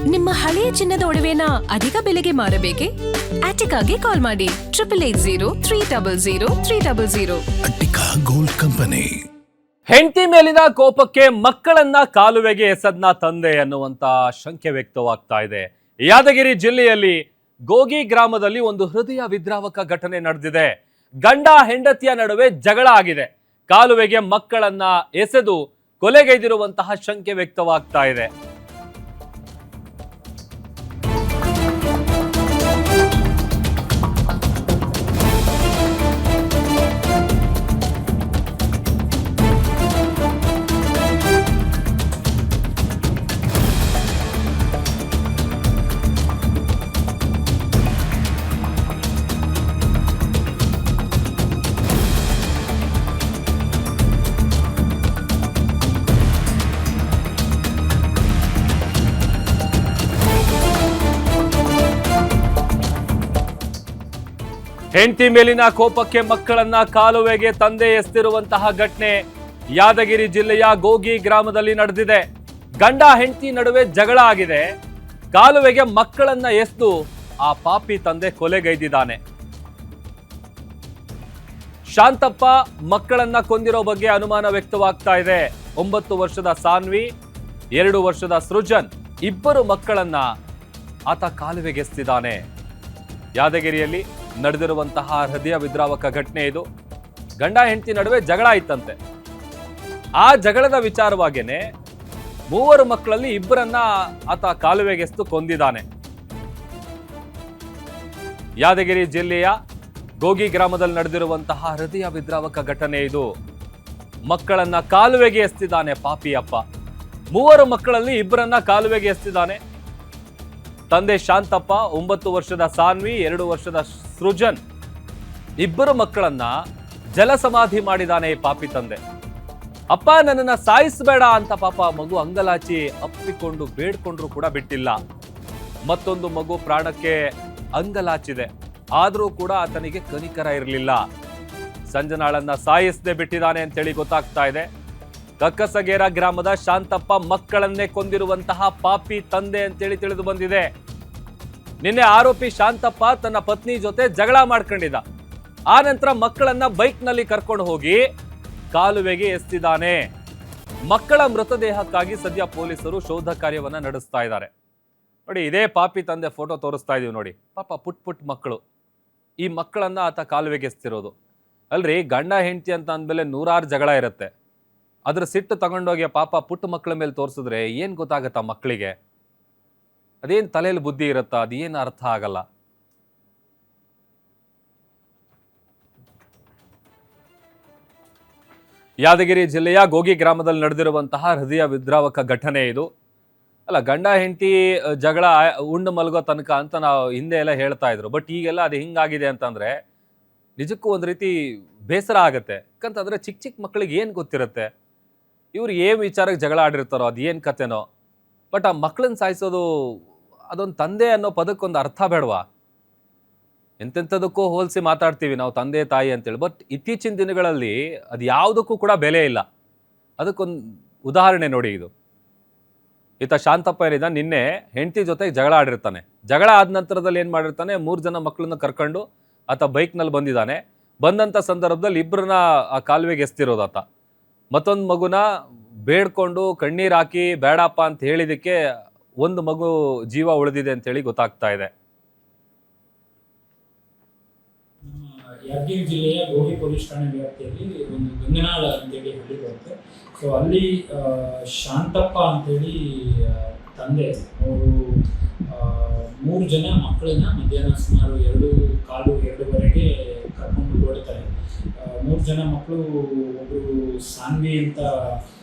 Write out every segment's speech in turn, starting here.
ನಿಮ್ಮ ಹಳೆಯ ಚಿನ್ನದ ಒಡವೆನ ಅಧಿಕ ಬೆಲೆಗೆ ಮಾರಬೇಕೆ? ಆಟಿಕಾಗೆ ಕಾಲ್ ಮಾಡಿ 8880 ಅಟ್ಟಿಕಾ ಗೋಲ್ಡ್ ಕಂಪನಿ. ಹೆಂಡತಿ ಮೇಲಿನ ಕೋಪಕ್ಕೆ ಮಕ್ಕಳನ್ನ ಕಾಲುವೆಗೆ ಎಸೆದ್ನ ತಂದೆ ಅನ್ನುವಂತ ಶಂಕೆ ವ್ಯಕ್ತವಾಗ್ತಾ ಇದೆ. ಯಾದಗಿರಿ ಜಿಲ್ಲೆಯಲ್ಲಿ ಗೋಗಿ ಗ್ರಾಮದಲ್ಲಿ ಒಂದು ಹೃದಯ ವಿದ್ರಾವಕ ಘಟನೆ ನಡೆದಿದೆ. ಗಂಡ ಹೆಂಡತಿಯ ನಡುವೆ ಜಗಳ ಆಗಿದೆ. ಕಾಲುವೆಗೆ ಮಕ್ಕಳನ್ನ ಎಸೆದು ಕೊಲೆಗೈದಿರುವಂತಹ ಶಂಕೆ ವ್ಯಕ್ತವಾಗ್ತಾ ಇದೆ. ಹೆಂಡತಿ ಮೇಲಿನ ಕೋಪಕ್ಕೆ ಮಕ್ಕಳನ್ನ ಕಾಲುವೆಗೆ ತಂದೆ ಎಸೆದಿರುವಂತಹ ಘಟನೆ ಯಾದಗಿರಿ ಜಿಲ್ಲೆಯ ಗೋಗಿ ಗ್ರಾಮದಲ್ಲಿ ನಡೆದಿದೆ. ಗಂಡ ಹೆಂಡತಿ ನಡುವೆ ಜಗಳ ಆಗಿದೆ. ಕಾಲುವೆಗೆ ಮಕ್ಕಳನ್ನ ಎಸೆದು ಆ ಪಾಪಿ ತಂದೆ ಕೊಲೆಗೈದಿದ್ದಾನೆ. ಶಾಂತಪ್ಪ ಮಕ್ಕಳನ್ನ ಕೊಂದಿರೋ ಬಗ್ಗೆ ಅನುಮಾನ ವ್ಯಕ್ತವಾಗ್ತಾ ಇದೆ. 9 ವರ್ಷದ ಸಾನ್ವಿ, 2 ವರ್ಷದ ಸೃಜನ್, ಇಬ್ಬರು ಮಕ್ಕಳನ್ನ ಆತ ಕಾಲುವೆಗೆ ಎಸೆದಿದ್ದಾನೆ. ಯಾದಗಿರಿಯಲ್ಲಿ ನಡೆದಿರುವಂತಹ ಹೃದಯ ವಿದ್ರಾವಕ ಘಟನೆ ಇದು. ಗಂಡ ಹೆಂಡತಿ ನಡುವೆ ಜಗಳ ಇತ್ತಂತೆ. ಆ ಜಗಳದ ವಿಚಾರವಾಗೇನೆ 3 ಮಕ್ಕಳಲ್ಲಿ ಇಬ್ಬರನ್ನ ಆತ ಕಾಲುವೆಗೆ ಎಸೆದು ಕೊಂದಿದ್ದಾನೆ. ಯಾದಗಿರಿ ಜಿಲ್ಲೆಯ ಗೋಗಿ ಗ್ರಾಮದಲ್ಲಿ ನಡೆದಿರುವಂತಹ ಹೃದಯ ವಿದ್ರಾವಕ ಘಟನೆ ಇದು. ಮಕ್ಕಳನ್ನ ಕಾಲುವೆಗೆ ಎಸೆದಿದ್ದಾನೆ ಪಾಪಿಯಪ್ಪ. 3 ಮಕ್ಕಳಲ್ಲಿ ಇಬ್ಬರನ್ನ ಕಾಲುವೆಗೆ ಎಸೆದಿದ್ದಾನೆ. ತಂದೆ ಶಾಂತಪ್ಪ, 9 ವರ್ಷದ ಸಾನ್ವಿ, 2 ವರ್ಷದ ಸೃಜನ್, ಇಬ್ಬರು ಮಕ್ಕಳನ್ನ ಜಲಸಮಾಧಿ ಮಾಡಿದಾನೆ ಈ ಪಾಪಿ ತಂದೆ. ಅಪ್ಪ ನನ್ನನ್ನ ಸಾಯಿಸಬೇಡ ಅಂತ ಪಾಪ ಮಗು ಅಂಗಲಾಚಿ ಅಪ್ಪಿಕೊಂಡು ಬೇಡ್ಕೊಂಡ್ರು ಕೂಡ ಬಿಟ್ಟಿಲ್ಲ. ಮತ್ತೊಂದು ಮಗು ಪ್ರಾಣಕ್ಕೆ ಅಂಗಲಾಚಿದೆ. ಆದ್ರೂ ಕೂಡ ಆತನಿಗೆ ಕನಿಕರ ಇರಲಿಲ್ಲ. ಸಂಜನಾಳನ್ನ ಸಾಯಿಸದೆ ಬಿಟ್ಟಿದ್ದಾನೆ ಅಂತೇಳಿ ಗೊತ್ತಾಗ್ತಾ ಇದೆ. ಕಕ್ಕಸಗೇರ ಗ್ರಾಮದ ಶಾಂತಪ್ಪ ಮಕ್ಕಳನ್ನೇ ಕೊಂದಿರುವಂತಹ ಪಾಪಿ ತಂದೆ ಅಂತೇಳಿ ತಿಳಿದು ಬಂದಿದೆ. ನಿನ್ನೆ ಆರೋಪಿ ಶಾಂತಪ್ಪ ತನ್ನ ಪತ್ನಿ ಜೊತೆ ಜಗಳ ಮಾಡ್ಕೊಂಡಿದ್ದ. ಆ ನಂತರ ಮಕ್ಕಳನ್ನ ಬೈಕ್ ನಲ್ಲಿ ಕರ್ಕೊಂಡು ಹೋಗಿ ಕಾಲುವೆಗೆ ಎಸೆದಿದ್ದಾನೆ. ಮಕ್ಕಳ ಮೃತದೇಹಕ್ಕಾಗಿ ಸದ್ಯ ಪೊಲೀಸರು ಶೋಧ ಕಾರ್ಯವನ್ನ ನಡೆಸ್ತಾ ಇದ್ದಾರೆ. ನೋಡಿ, ಇದೇ ಪಾಪಿ ತಂದೆ ಫೋಟೋ ತೋರಿಸ್ತಾ ಇದೀವಿ ನೋಡಿ. ಪಾಪ ಪುಟ್ ಮಕ್ಕಳು. ಈ ಮಕ್ಕಳನ್ನ ಆತ ಕಾಲುವೆಗೆ ಎಸೆದಿರೋದು. ಅಲ್ರಿ, ಗಂಡ ಹೆಂಡತಿ ಅಂತ ಅಂದ್ಮೇಲೆ 100 ಜಗಳ ಇರುತ್ತೆ. ಅದ್ರ ಸಿಟ್ಟು ತಗೊಂಡೋಗಿ ಪಾಪ ಪುಟ್ಟ ಮಕ್ಕಳ ಮೇಲೆ ತೋರಿಸಿದ್ರೆ ಏನ್ ಗೊತ್ತಾಗತ್ತಾ ಮಕ್ಕಳಿಗೆ? ಅದೇನ್ ತಲೆಯಲ್ಲಿ ಬುದ್ಧಿ ಇರುತ್ತಾ? ಅದೇನು ಅರ್ಥ ಆಗಲ್ಲ. ಯಾದಗಿರಿ ಜಿಲ್ಲೆಯ ಗೋಗಿ ಗ್ರಾಮದಲ್ಲಿ ನಡೆದಿರುವಂತಹ ಹೃದಯ ವಿದ್ರಾವಕ ಘಟನೆ ಇದು. ಅಲ್ಲ, ಗಂಡ ಹೆಂಡತಿ ಜಗಳ ಉಂಡು ಮಲಗೋ ತನಕ ಅಂತ ನಾವು ಹಿಂದೆ ಎಲ್ಲ ಹೇಳ್ತಾ ಇದ್ರು. ಬಟ್ ಈಗೆಲ್ಲ ಅದು ಹಿಂಗಾಗಿದೆ ಅಂತಂದ್ರೆ ನಿಜಕ್ಕೂ ಒಂದ್ ರೀತಿ ಬೇಸರ ಆಗತ್ತೆ. ಯಾಕಂತಂದ್ರೆ ಚಿಕ್ಕ ಮಕ್ಕಳಿಗೆ ಏನ್ ಗೊತ್ತಿರುತ್ತೆ? ಇವ್ರು ಏನ್ ವಿಚಾರಕ್ಕೆ ಜಗಳ ಆಡಿರ್ತಾರೋ ಅದು ಏನ್ ಕತೆನೋ. ಬಟ್ ಆ ಮಕ್ಕಳನ್ನ ಸಾಯಿಸೋದು, ಅದೊಂದು ತಂದೆ ಅನ್ನೋ ಪದಕ್ಕೊಂದು ಅರ್ಥ ಬೇಡವಾ? ಎಂತೆಂಥದಕ್ಕೂ ಹೋಲಿಸಿ ಮಾತಾಡ್ತೀವಿ ನಾವು ತಂದೆ ತಾಯಿ ಅಂತೇಳಿ. ಬಟ್ ಇತ್ತೀಚಿನ ದಿನಗಳಲ್ಲಿ ಅದು ಯಾವುದಕ್ಕೂ ಕೂಡ ಬೆಲೆ ಇಲ್ಲ. ಅದಕ್ಕೊಂದು ಉದಾಹರಣೆ ನೋಡಿ ಇದು. ಈತ ಶಾಂತಪ್ಪ ಏನಿದ, ನಿನ್ನೆ ಹೆಂಡತಿ ಜೊತೆಗೆ ಜಗಳ ಆಡಿರ್ತಾನೆ. ಜಗಳ ಆದ ನಂತರದಲ್ಲಿ ಏನು ಮಾಡಿರ್ತಾನೆ, 3 ಜನ ಮಕ್ಕಳನ್ನ ಕರ್ಕೊಂಡು ಆತ ಬೈಕ್ನಲ್ಲಿ ಬಂದಿದ್ದಾನೆ. ಬಂದಂಥ ಸಂದರ್ಭದಲ್ಲಿ ಇಬ್ಬರನ್ನ ಆ ಕಾಲುವೆಗೆ ಎಸೆದಿರೋದು ಆತ. ಮತ್ತೊಂದು ಮಗುನ ಬೇಡ್ಕೊಂಡು ಕಣ್ಣೀರು ಹಾಕಿ ಬೇಡಪ್ಪ ಅಂತ ಹೇಳಿದಕ್ಕೆ ಒಂದು ಮಗು ಜೀವ ಉಳಿದಿದೆ ಅಂತ ಹೇಳಿ ಗೊತ್ತಾಗ್ತಾ ಇದೆ. ಯಾದಗಿರಿ ಜಿಲ್ಲೆಯ ಗೋಗಿ ಪೊಲೀಸ್ ಠಾಣೆ ವ್ಯಾಪ್ತಿಯಲ್ಲಿ ಒಂದು ಗಂಗನಾಳ ಅಂತೇಳಿ ಹಳ್ಳಿ ಬರುತ್ತೆ. ಸೊ ಅಲ್ಲಿ ಶಾಂತಪ್ಪ ಅಂತೇಳಿ ತಂದೆ ಅವರು 3 ಜನ ಮಕ್ಕಳನ್ನ ಮಧ್ಯಾಹ್ನ ಸುಮಾರು 2:15-2:00ವರೆಗೆ ಕರ್ಕೊಂಡು ಓಡ್ತಾರೆ. 3 ಜನ ಮಕ್ಕಳು, ಒಬ್ಬರು ಸಾನ್ವಿ ಅಂತ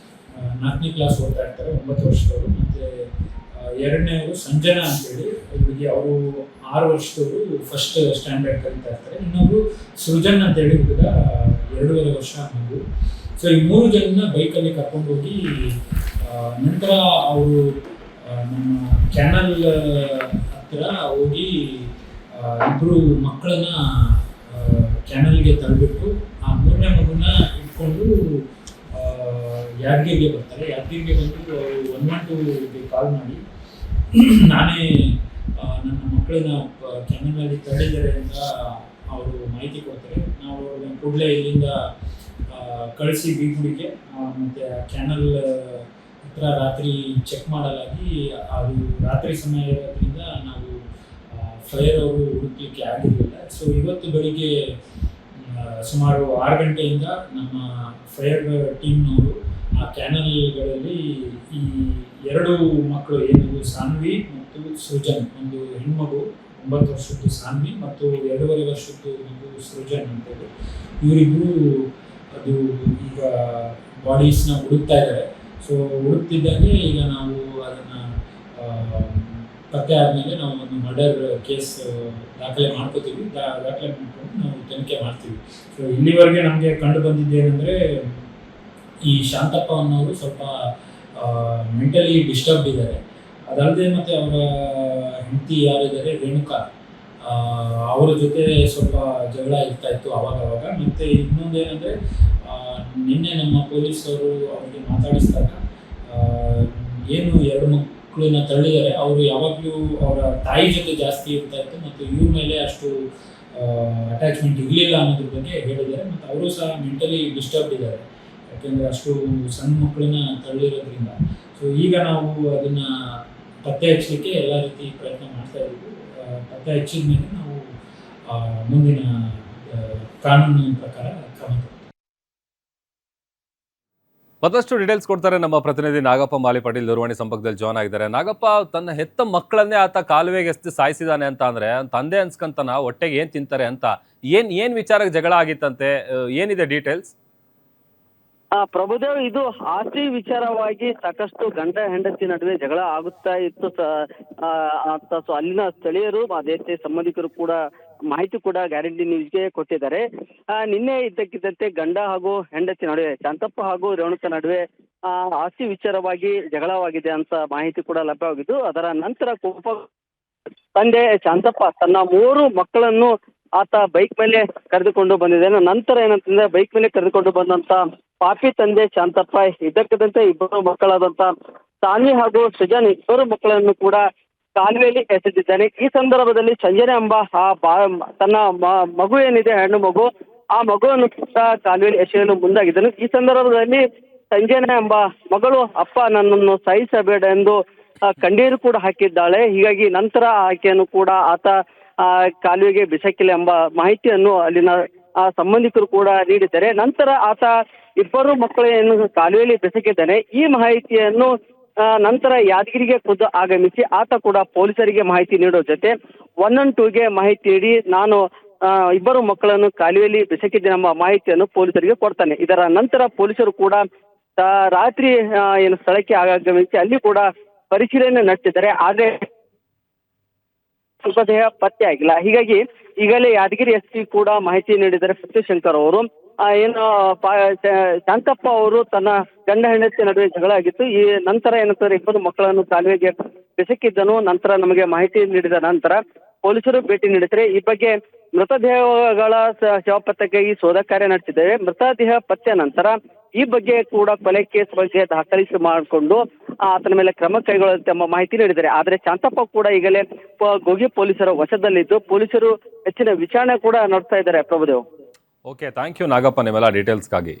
4ನೇ ಕ್ಲಾಸ್ ಓದ್ತಾ ಇರ್ತಾರೆ, 9 ವರ್ಷದವರು. ಮತ್ತು 2ನೇವರು ಸಂಜನಾ ಅಂತೇಳಿ ಹುಡುಗಿ, ಅವರು 6 ವರ್ಷದವರು, ಫಸ್ಟ್ ಸ್ಟ್ಯಾಂಡರ್ಡ್ ಕಲಿತಾ ಇರ್ತಾರೆ. ಇನ್ನೊಬ್ರು ಸೃಜನ್ ಅಂತೇಳಿ ಹುಡುಗ, 2.5 ವರ್ಷ ಮಗು. ಸೊ ಈ 3 ಜನನ ಬೈಕಲ್ಲಿ ಕರ್ಕೊಂಡು ಹೋಗಿ ನಂತರ ಅವರು ನಮ್ಮ ಕ್ಯಾನಲ್ ಹತ್ತಿರ ಹೋಗಿ ಇಬ್ಬರು ಮಕ್ಕಳನ್ನ ಕ್ಯಾನಲ್ಗೆ ತಳ್ಳಿಬಿಟ್ಟು ಆ 3ನೇ ಮಗುನ ಇಟ್ಕೊಂಡು ಯಾದಗಿರಿಗೆ ಬರ್ತಾರೆ. ಯಾದಗಿರಿಗೆ ಬಂದು 112ಗೆ ಕಾಲ್ ಮಾಡಿ ನಾನೇ ನನ್ನ ಮಕ್ಕಳನ್ನ ಕೆನಲ್ನಲ್ಲಿ ತಳ್ಳಿದ್ದಾರೆ ಅಂತ ಅವರು ಮಾಹಿತಿ ಕೊಡ್ತಾರೆ. ನಾವು ಅವ್ರನ್ನ ಕೂಡಲೇ ಇಲ್ಲಿಂದ ಕಳಿಸಿ ಬೀಗುಡಿಗೆ ಮತ್ತು ಕ್ಯಾನಲ್ ಹತ್ರ ರಾತ್ರಿ ಚೆಕ್ ಮಾಡಲಾಗಿ ಅದು ರಾತ್ರಿ ಸಮಯ ಇರೋದ್ರಿಂದ ನಾವು ಫೈರ್ ಅವರು ಹುಡುಕ್ಲಿಕ್ಕೆ ಆಗಿರಲಿಲ್ಲ. ಸೊ ಇವತ್ತು ಬೆಳಿಗ್ಗೆ ಸುಮಾರು 6 ಗಂಟೆಯಿಂದ ನಮ್ಮ ಫೈರ್ ಟೀಮ್ನವರು ಆ ಕ್ಯಾನಲ್ಗಳಲ್ಲಿ ಈ 2 ಮಕ್ಕಳು ಏನು ಸಾನ್ವಿ ಮತ್ತು ಸೃಜನ್, ಒಂದು ಹೆಣ್ಮಗು 9 ವರ್ಷದ್ದು ಸಾನ್ವಿ ಮತ್ತು 2.5 ವರ್ಷದ್ದು ಮಗು ಸೃಜನ್ ಅಂತೇಳಿ, ಇವರಿಬ್ಬರು ಅದು ಈಗ ಬಾಡೀಸ್ನ ಹುಡುಕ್ತಾ ಇದ್ದಾರೆ. ಸೊ ಹುಡುಕ್ತಿದ್ದಂಗೆ ಈಗ ನಾವು ಅದನ್ನು ಪತ್ತೆ ಆದಮೇಲೆ ನಾವು ಒಂದು ಮರ್ಡರ್ ಕೇಸ್ ದಾಖಲೆ ಮಾಡ್ಕೋತೀವಿ. ದಾಖಲೆ ಮಾಡ್ಕೊಂಡು ನಾವು ತನಿಖೆ ಮಾಡ್ತೀವಿ. ಸೊ ಇಲ್ಲಿವರೆಗೆ ನಮಗೆ ಕಂಡು ಬಂದಿದ್ದೇನೆಂದರೆ, ಈ ಶಾಂತಪ್ಪ ಅನ್ನೋರು ಸ್ವಲ್ಪ ಮೆಂಟಲಿ ಡಿಸ್ಟರ್ಬ್ಡ್ ಇದ್ದಾರೆ. ಅದಲ್ಲದೆ ಮತ್ತು ಅವರ ಹೆಂಡತಿ ಯಾರಿದ್ದಾರೆ ರೇಣುಕಾ, ಅವರ ಜೊತೆ ಸ್ವಲ್ಪ ಜಗಳ ಇರ್ತಾ ಇತ್ತು ಅವಾಗವಾಗ. ಮತ್ತು ಇನ್ನೊಂದೇನೆಂದರೆ, ನಿನ್ನೆ ನಮ್ಮ ಪೊಲೀಸರು ಅವರಿಗೆ ಮಾತಾಡಿಸಿದಾಗ ಏನು 2 ಮಕ್ಕಳನ್ನ ತಳ್ಳಿದ್ದಾರೆ, ಅವರು ಯಾವಾಗಲೂ ಅವರ ತಾಯಿ ಜೊತೆ ಜಾಸ್ತಿ ಇರ್ತಾ ಇತ್ತು ಮತ್ತು ಇವ್ರ ಮೇಲೆ ಅಷ್ಟು ಅಟ್ಯಾಚ್ಮೆಂಟ್ ಇರಲಿಲ್ಲ ಅನ್ನೋದ್ರ ಬಗ್ಗೆ ಹೇಳಿದ್ದಾರೆ. ಮತ್ತು ಅವರು ಸಹ ಮೆಂಟಲಿ ಡಿಸ್ಟರ್ಬ್ಡ್ ಇದ್ದಾರೆ, ಯಾಕೆಂದರೆ ಅಷ್ಟು ಸಣ್ಣ ಮಕ್ಕಳನ್ನ ತಳ್ಳಿರೋದ್ರಿಂದ. ಸೊ ಈಗ ನಾವು ಅದನ್ನು ಪತ್ತೆ ಹಚ್ಚಲಿಕ್ಕೆ ಎಲ್ಲ ರೀತಿ ಪ್ರಯತ್ನ ಮಾಡ್ತಾ ಇದ್ದೀವಿ. ಪತ್ತೆ ಹಚ್ಚಿದ ಮೇಲೆ ನಾವು ಮುಂದಿನ ಕಾನೂನು ಪ್ರಕಾರ ಕ್ರಮ ತಗೊಳ್ತೀವಿ. ಮತ್ತಷ್ಟು ಡೀಟೇಲ್ಸ್ ಕೊಡ್ತಾರೆ ನಮ್ಮ ಪ್ರತಿನಿಧಿ ನಾಗಪ್ಪ ಮಾಲಿ ಪಾಟೀಲ್, ದೂರವಾಣಿ ಸಂಪರ್ಕದಲ್ಲಿ ಜಾಯ್ನ್ ಆಗಿದ್ದಾರೆ. ನಾಗಪ್ಪ, ತನ್ನ ಹೆತ್ತ ಮಕ್ಕಳನ್ನೇ ಆತ ಕಾಲುವೆಗೆ ಎಸ್ದು ಸಾಯಿಸಿದಾನೆ ಅಂತ ಅಂದ್ರೆ ತಂದೆ ಅನ್ಸ್ಕಂತಾನ, ಹೊಟ್ಟೆಗೆ ಏನ್ ತಿಂತಾರೆ ಅಂತ, ಏನ್ ವಿಚಾರಕ್ಕೆ ಜಗಳ ಆಗಿತ್ತಂತೆ, ಏನಿದೆ ಡೀಟೇಲ್ಸ್? ಪ್ರಭುದೇವ್, ಇದು ಆಸ್ತಿ ವಿಚಾರವಾಗಿ ಸಾಕಷ್ಟು ಗಂಡ ಹೆಂಡತಿ ನಡುವೆ ಜಗಳ ಆಗುತ್ತಾ ಇತ್ತು. ಸೊ ಅಲ್ಲಿನ ಸ್ಥಳೀಯರು ಅದೇ ಸಂಬಂಧಿಕರು ಕೂಡ ಮಾಹಿತಿ ಕೂಡ ಗ್ಯಾರಂಟಿ ನ್ಯೂಸ್ಗೆ ಕೊಟ್ಟಿದ್ದಾರೆ. ನಿನ್ನೆ ಇದ್ದಕ್ಕಿದ್ದಂತೆ ಗಂಡ ಹಾಗೂ ಹೆಂಡತಿ ನಡುವೆ, ಶಾಂತಪ್ಪ ಹಾಗೂ ರೇಣುಕಾ ನಡುವೆ ಆಸ್ತಿ ವಿಚಾರವಾಗಿ ಜಗಳವಾಗಿದೆ ಅಂತ ಮಾಹಿತಿ ಕೂಡ ಲಭ್ಯವಾಗಿದ್ದು, ಅದರ ನಂತರ ಕೋಪ ತಂದೆ ಶಾಂತಪ್ಪ ತನ್ನ 3 ಮಕ್ಕಳನ್ನು ಆತ ಬೈಕ್ ಮೇಲೆ ಕರೆದುಕೊಂಡು ಬಂದಿದ್ದಾನೆ. ನಂತರ ಏನಂತಂದ್ರೆ, ಬೈಕ್ ಮೇಲೆ ಕರೆದುಕೊಂಡು ಬಂದಂತ ಪಾಪಿ ತಂದೆ ಶಾಂತಪ್ಪ ಇದ್ದಕ್ಕಿದ್ದಂತೆ 2 ಮಕ್ಕಳಾದಂತ ಸಾನ್ವಿ ಹಾಗೂ ಸೃಜನ್ 2 ಮಕ್ಕಳನ್ನು ಕೂಡ ಕಾಲುವೆಯಲ್ಲಿ ಎಸೆದಿದ್ದಾನೆ. ಈ ಸಂದರ್ಭದಲ್ಲಿ ಸಂಜನಾ ಎಂಬ ತನ್ನ ಮಗು ಏನಿದೆ, ಹೆಣ್ಣು ಮಗು, ಆ ಮಗುವನ್ನು ಕೂಡ ಕಾಲುವೆಯಲ್ಲಿ ಎಸೆಯಲು ಮುಂದಾಗಿದ್ದನು. ಈ ಸಂದರ್ಭದಲ್ಲಿ ಸಂಜನಾ ಎಂಬ ಮಗಳು, ಅಪ್ಪ ನನ್ನನ್ನು ಸಾಯಿಸಬೇಡ ಎಂದು ಕಣ್ಣೀರು ಕೂಡ ಹಾಕಿದ್ದಾಳೆ. ಹೀಗಾಗಿ ನಂತರ ಆಕೆಯನ್ನು ಕೂಡ ಆತ ಕಾಲುವೆಗೆ ಬಿಸಾಕಿಲ್ಲ ಎಂಬ ಮಾಹಿತಿಯನ್ನು ಅಲ್ಲಿನ ಸಂಬಂಧಿಕರು ಕೂಡ ನೀಡಿದ್ದಾರೆ. ನಂತರ ಆತ 2 ಮಕ್ಕಳನ್ನು ಕಾಲುವೆಯಲ್ಲಿ ಬೆಸಕಿದ್ದಾನೆ. ಈ ಮಾಹಿತಿಯನ್ನು ನಂತರ ಯಾದಗಿರಿಗೆ ಖುದ್ದು ಆಗಮಿಸಿ ಆತ ಕೂಡ ಪೊಲೀಸರಿಗೆ ಮಾಹಿತಿ ನೀಡೋ ಜೊತೆ 112ಗೆ ಮಾಹಿತಿ ನೀಡಿ, ನಾನು 2 ಮಕ್ಕಳನ್ನು ಕಾಲುವೆಯಲ್ಲಿ ಬೆಸಕಿದ್ದೇನೆ ಎಂಬ ಮಾಹಿತಿಯನ್ನು ಪೊಲೀಸರಿಗೆ ಕೊಡ್ತಾನೆ. ಇದರ ನಂತರ ಪೊಲೀಸರು ಕೂಡ ರಾತ್ರಿ ಏನು ಸ್ಥಳಕ್ಕೆ ಆಗಮಿಸಿ ಅಲ್ಲಿ ಕೂಡ ಪರಿಶೀಲನೆ ನಡೆಸಿದ್ದಾರೆ. ಆದರೆ ಮೃತದೇಹ ಪತ್ತೆ ಆಗಿಲ್ಲ. ಹೀಗಾಗಿ ಈಗಲೇ ಯಾದಗಿರಿ ಎಸ್ಪಿ ಕೂಡ ಮಾಹಿತಿ ನೀಡಿದ್ದಾರೆ ಸತ್ಯಶಂಕರ್ ಅವರು. ಏನು ಶಾಂತಪ್ಪ ಅವರು ತನ್ನ ಗಂಡ ಹೆಂಡತಿ ನಡುವೆ ಜಗಳ ಆಗಿತ್ತು. ಈ ನಂತರ ಏನಂತಾರೆ, 2 ಮಕ್ಕಳನ್ನು ಕಾಲುವೆಗೆ ಬೆಸಕಿದ್ದನು. ನಂತರ ನಮಗೆ ಮಾಹಿತಿ ನೀಡಿದ ನಂತರ ಪೊಲೀಸರು ಭೇಟಿ ನೀಡಿದರೆ ಈ ಬಗ್ಗೆ ಮೃತದೇಹಗಳ ಶವ ಪತ್ತೆಗಾಗಿ ಶೋಧ ಕಾರ್ಯ ನಡೆಸಿದ್ದೇವೆ. ಮೃತದೇಹ ಪತ್ತೆ ನಂತರ ಈ ಬಗ್ಗೆ ಕೂಡ ಕೊಲೆ ಕೇಸ್ ಬಗ್ಗೆ ದಾಖಲಿಸಿ ಮಾಡಿಕೊಂಡು ಆತನ ಮೇಲೆ ಕ್ರಮ ಕೈಗೊಳ್ಳುತ್ತೆ ಎಂಬ ಮಾಹಿತಿ ನೀಡಿದ್ದಾರೆ. ಆದರೆ ಶಾಂತಪ್ಪ ಕೂಡ ಈಗಲೇ ಗೋಗಿ ಪೊಲೀಸರ ವಶದಲ್ಲಿದ್ದು ಪೊಲೀಸರು ಹೆಚ್ಚಿನ ವಿಚಾರಣೆ ಕೂಡ ನಡೆಸ್ತಾ ಇದ್ದಾರೆ. Prabhudev, okay, thank you Nagappa ನಿಮ್ಮೆಲ್ಲ ಡೀಟೇಲ್ಸ್ಗಾಗಿ.